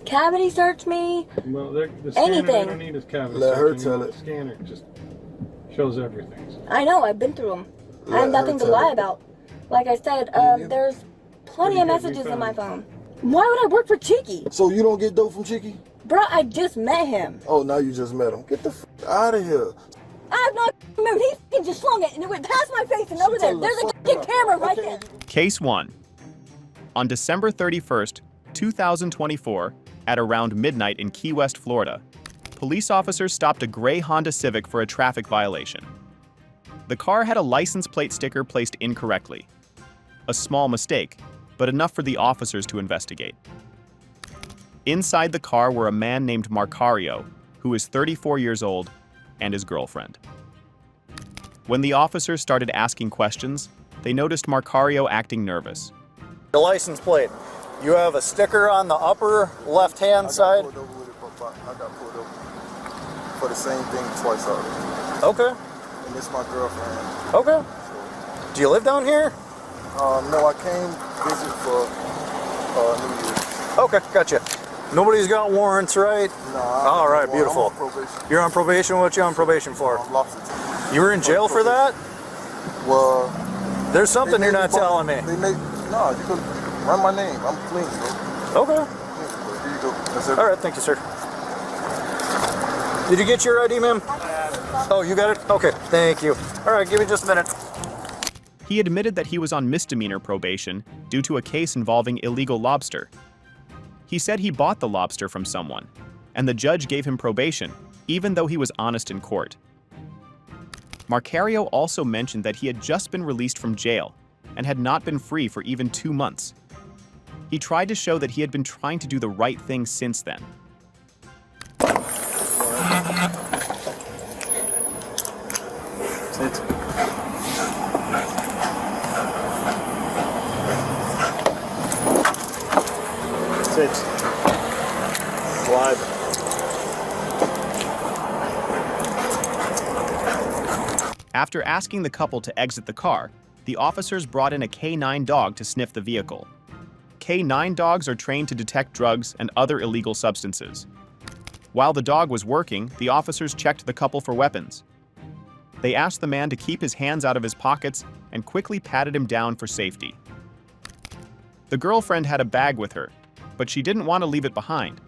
cavity search me. Well, the scanner, anything. they don't need his cavity Let her searching. tell it. The scanner just shows everything. So. I know, I've been through them. I have Let nothing to her tell lie it. about. Like I said, there's plenty of messages in my phone. Why would I work for Cheeky? So you don't get dope from Cheeky? Bro, I just met him. Oh, now you just met him. Get the f out of here. I have no remember. He just slung it and it went past my face and over there. There's a fucking camera right there. Case 1. On December 31st, 2024, at around midnight in Key West, Florida, police officers stopped a gray Honda Civic for a traffic violation. The car had a license plate sticker placed incorrectly. A small mistake, but enough for the officers to investigate. Inside the car were a man named Marcario, who is 34 years old, and his girlfriend. When the officers started asking questions, they noticed Marcario acting nervous. The license plate. You have a sticker on the upper left-hand side. I got pulled over for the same thing twice already. Okay. And it's my girlfriend. Okay. Do you live down here? No, I came visit for New Year's. Okay, gotcha. Nobody's got warrants, right? No. All right, beautiful. I'm on probation. You're on probation? What you on probation for? I'm lobster. You were in jail for that? Well, There's something you're not telling me. No, you can run my name. I'm clean, bro. Okay. Here you go. That's it. All right, thank you, sir. Did you get your ID, ma'am? Oh, you got it? Okay, thank you. All right, give me just a minute. He admitted that he was on misdemeanor probation due to a case involving illegal lobster. He said he bought the lobster from someone, and the judge gave him probation, even though he was honest in court. Marcario also mentioned that he had just been released from jail and had not been free for even 2 months. He tried to show that he had been trying to do the right thing since then. Sit. Sit. Slide. After asking the couple to exit the car, the officers brought in a K9 dog to sniff the vehicle. K9 dogs are trained to detect drugs and other illegal substances. While the dog was working, the officers checked the couple for weapons. They asked the man to keep his hands out of his pockets and quickly patted him down for safety. The girlfriend had a bag with her, but she didn't want to leave it behind.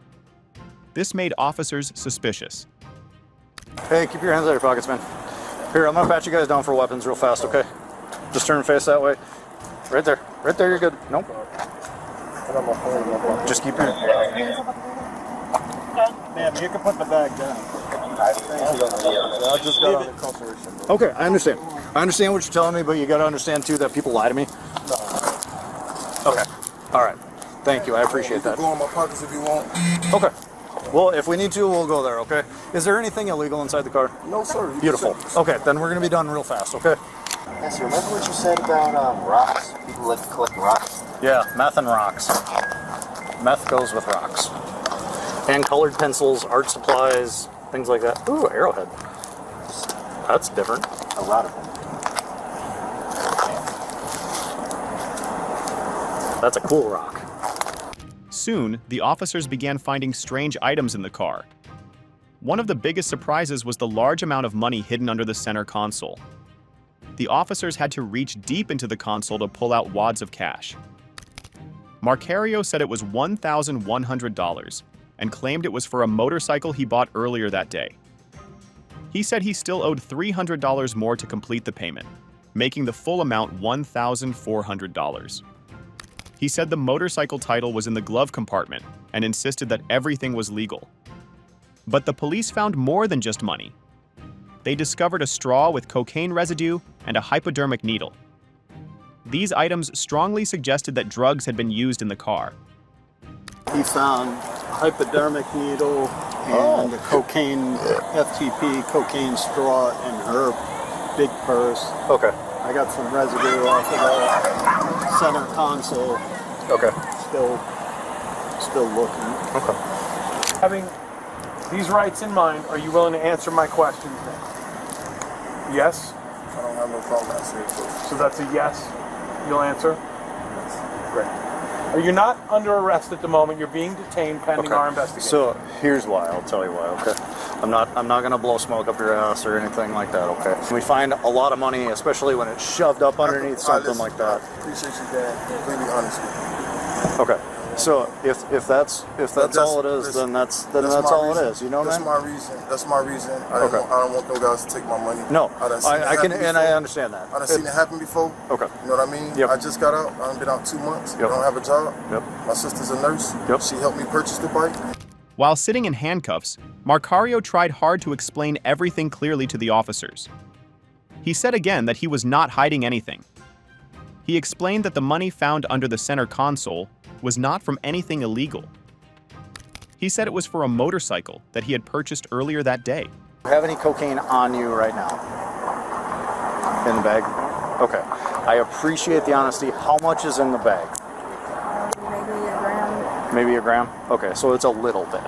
This made officers suspicious. Hey, keep your hands out of your pockets, man. Here, I'm gonna pat you guys down for weapons real fast, okay? Just turn and face that way. Right there. Right there, you're good. Nope. Just keep your... Ma'am, you can put the bag down. I just got out of incarceration, bro. Okay, I understand. I understand what you're telling me, but you gotta understand, too, that people lie to me. Okay. All right. Thank you. I appreciate that. Go in my pockets if you want. Okay. Well, if we need to, we'll go there, okay? Is there anything illegal inside the car? No, sir. Beautiful. Okay, then we're gonna be done real fast, okay? Yes, remember what you said about rocks? People like to collect rocks. Yeah, meth and rocks. Meth goes with rocks. And colored pencils, art supplies, things like that. Ooh, arrowhead. That's different. A lot of them. That's a cool rock. Soon, the officers began finding strange items in the car. One of the biggest surprises was the large amount of money hidden under the center console. The officers had to reach deep into the console to pull out wads of cash. Marcario said it was $1,100 and claimed it was for a motorcycle he bought earlier that day. He said he still owed $300 more to complete the payment, making the full amount $1,400. He said the motorcycle title was in the glove compartment and insisted that everything was legal. But the police found more than just money. They discovered a straw with cocaine residue and a hypodermic needle. These items strongly suggested that drugs had been used in the car. He found hypodermic needle and the cocaine, FTP cocaine straw in her big purse. Okay. I got some residue off of the center console. Okay. Still looking. Okay. Having these rights in mind, are you willing to answer my questions now? Yes? I don't have no problem answering questions. So that's a yes? You'll answer? Yes. Great. Are you not under arrest at the moment? You're being detained pending our investigation. So here's why. I'll tell you why. Okay. I'm not gonna blow smoke up your ass or anything like that. Okay. We find a lot of money, especially when it's shoved up underneath something like that. I appreciate you being completely honest with me. Okay. So if that's all it is, then that's all it is. You know what I mean? That's my reason. I don't want those guys to take my money. No, I can, and I understand that. I've seen it happen before. Okay. You know what I mean? Yep. I just got out. I've been out 2 months. Yep. I don't have a job. Yep. My sister's a nurse. Yep. She helped me purchase the bike. While sitting in handcuffs, Marcario tried hard to explain everything clearly to the officers. He said again that he was not hiding anything. He explained that the money found under the center console was not from anything illegal. He said it was for a motorcycle that he had purchased earlier that day. Do you have any cocaine on you right now? In the bag? Okay. I appreciate the honesty. How much is in the bag? Maybe a gram. Maybe a gram? Okay, so it's a little bit.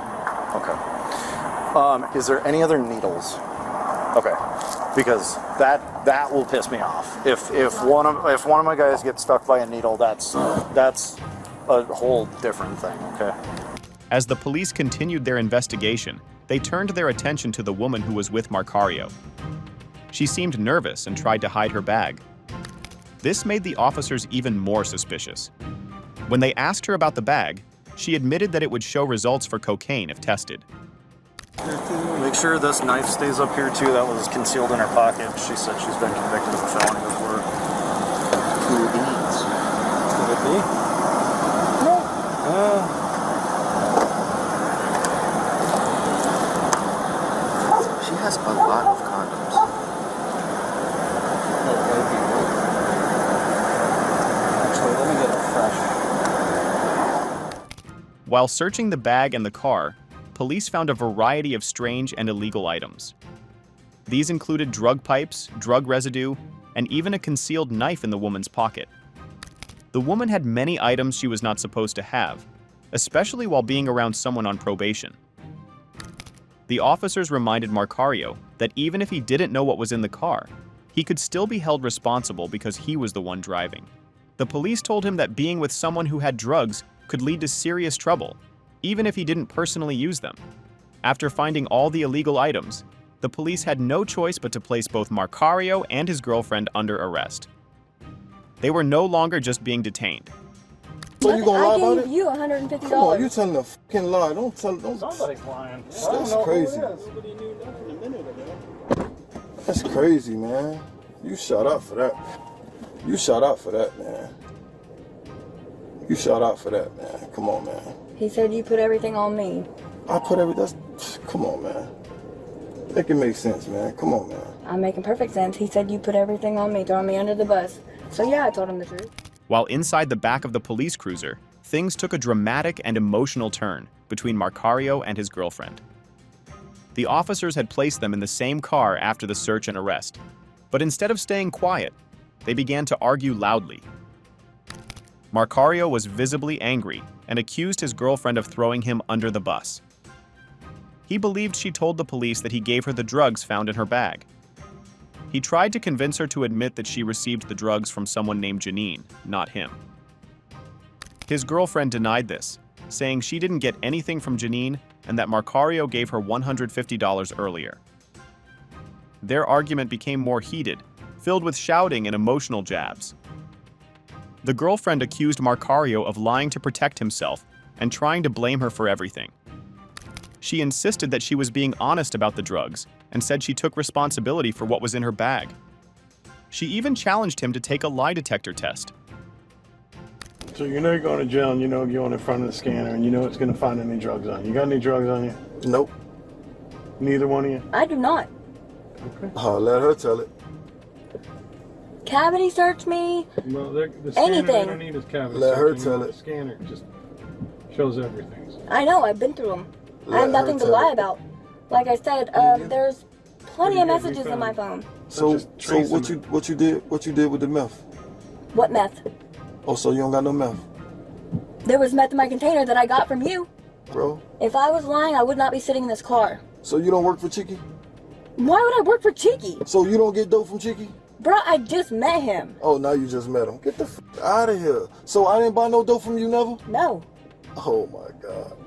Okay. Is there any other needles? Okay. Because that will piss me off. If one of my guys gets stuck by a needle, that's a whole different thing, okay? As the police continued their investigation, they turned their attention to the woman who was with Marcario. She seemed nervous and tried to hide her bag. This made the officers even more suspicious. When they asked her about the bag, she admitted that it would show results for cocaine if tested. Make sure this knife stays up here too. That was concealed in her pocket. She said she's been convicted of a felony before. Cool beans. Could it be? No. She has a lot of condoms. Actually, let me get it fresh. While searching the bag and the car, police found a variety of strange and illegal items. These included drug pipes, drug residue, and even a concealed knife in the woman's pocket. The woman had many items she was not supposed to have, especially while being around someone on probation. The officers reminded Marcario that even if he didn't know what was in the car, he could still be held responsible because he was the one driving. The police told him that being with someone who had drugs could lead to serious trouble, even if he didn't personally use them. After finding all the illegal items, the police had no choice but to place both Marcario and his girlfriend under arrest. They were no longer just being detained. So you gonna lie about I gave it? you $150. Come on, you telling a fucking lie. Don't. Somebody's lying. That's crazy. That's crazy, man. You shot out for that. You shot out for that, man. You shot out for that, man. Come on, man. He said you put everything on me. I put come on, man. Make it make sense, man. Come on, man. I'm making perfect sense. He said you put everything on me, throwing me under the bus. So yeah, I told him the truth. While inside the back of the police cruiser, things took a dramatic and emotional turn between Marcario and his girlfriend. The officers had placed them in the same car after the search and arrest, but instead of staying quiet, they began to argue loudly. Marcario was visibly angry and accused his girlfriend of throwing him under the bus. He believed she told the police that he gave her the drugs found in her bag. He tried to convince her to admit that she received the drugs from someone named Janine, not him. His girlfriend denied this, saying she didn't get anything from Janine and that Marcario gave her $150 earlier. Their argument became more heated, filled with shouting and emotional jabs. The girlfriend accused Marcario of lying to protect himself and trying to blame her for everything. She insisted that she was being honest about the drugs and said she took responsibility for what was in her bag. She even challenged him to take a lie detector test. So you know you're going to jail and you know you're in front of the scanner and you know it's going to find any drugs on you. You got any drugs on you? Nope. Neither one of you? I do not. Okay. Oh, let her tell it. Cavity search me. Well, the scanner Anything. they don't need is cavity. Let her searching. tell it. The scanner just shows everything. I know, I've been through them. I have Let her nothing to tell lie it. about. Like I said, there's plenty of messages in my phone. So just tracing what you did with the meth? What meth? Oh, so you don't got no meth, There was meth in my container that I got from you. bro? If I was lying, I would not be sitting in this car. So you don't work for Cheeky? Why would I work for Cheeky? So you don't get dope from Cheeky? Bro, I just met him. Oh, now you just met him. Get the f out of here. So I didn't buy no dope from you, never? No. Oh my God.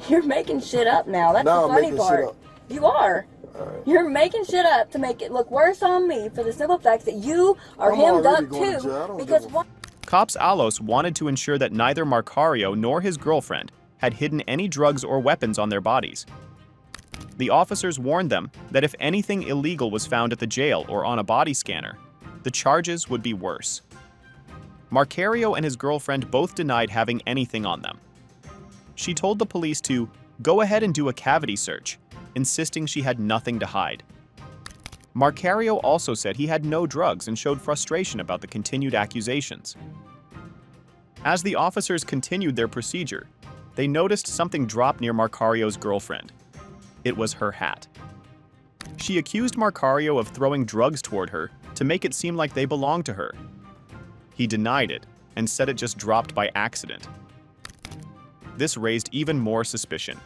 You're making shit up now. That's Now the I'm funny making part. shit up. You are. Alright. You're making shit up to make it look worse on me for the simple fact that you are I'm hemmed already up going to too. jail. I don't Because give a what? Cops Alos wanted to ensure that neither Marcario nor his girlfriend had hidden any drugs or weapons on their bodies. The officers warned them that if anything illegal was found at the jail or on a body scanner, the charges would be worse. Marcario and his girlfriend both denied having anything on them. She told the police to go ahead and do a cavity search, insisting she had nothing to hide. Marcario also said he had no drugs and showed frustration about the continued accusations. As the officers continued their procedure, they noticed something drop near Marcario's girlfriend. It was her hat. She accused Marcario of throwing drugs toward her to make it seem like they belonged to her. He denied it and said it just dropped by accident. This raised even more suspicion.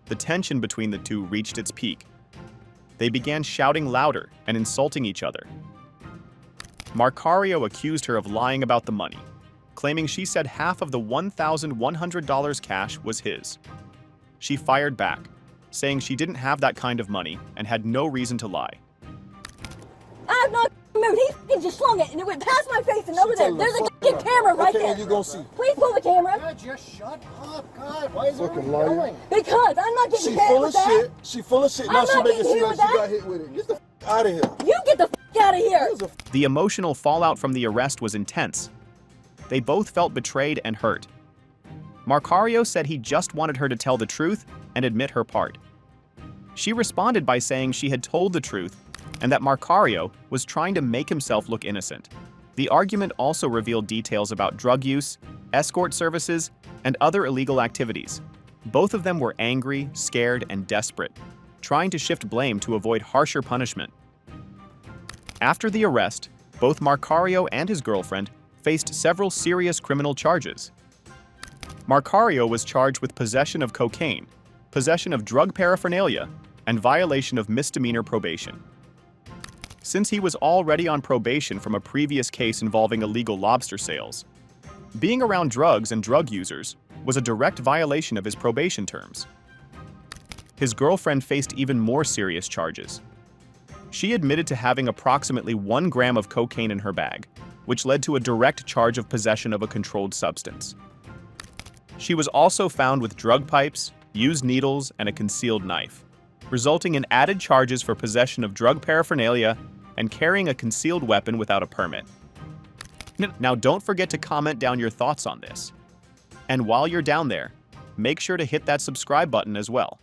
The tension between the two reached its peak. They began shouting louder and insulting each other. Marcario accused her of lying about the money, claiming she said half of the $1,100 cash was his. She fired back, saying she didn't have that kind of money and had no reason to lie. I have not moved. He just slung it and it went past my face and over there. There's a fucking camera right Okay, there. you gonna see. Please pull the camera. God, just shut up, God. Why is Fucking everyone liar. yelling? Because I'm not She getting hit full with of that. shit. She full of shit. Now I'm she not making getting it seem hit like with she that. got hit with it. Get the f out of here. You get the f out of here. Here's a The emotional fallout from the arrest was intense. They both felt betrayed and hurt. Marcario said he just wanted her to tell the truth and admit her part. She responded by saying she had told the truth and that Marcario was trying to make himself look innocent. The argument also revealed details about drug use, escort services, and other illegal activities. Both of them were angry, scared, and desperate, trying to shift blame to avoid harsher punishment. After the arrest, both Marcario and his girlfriend faced several serious criminal charges. Marcario was charged with possession of cocaine, possession of drug paraphernalia, and violation of misdemeanor probation. Since he was already on probation from a previous case involving illegal lobster sales, being around drugs and drug users was a direct violation of his probation terms. His girlfriend faced even more serious charges. She admitted to having approximately 1 gram of cocaine in her bag, which led to a direct charge of possession of a controlled substance. She was also found with drug pipes, used needles, and a concealed knife, resulting in added charges for possession of drug paraphernalia and carrying a concealed weapon without a permit. Now don't forget to comment down your thoughts on this. And while you're down there, make sure to hit that subscribe button as well.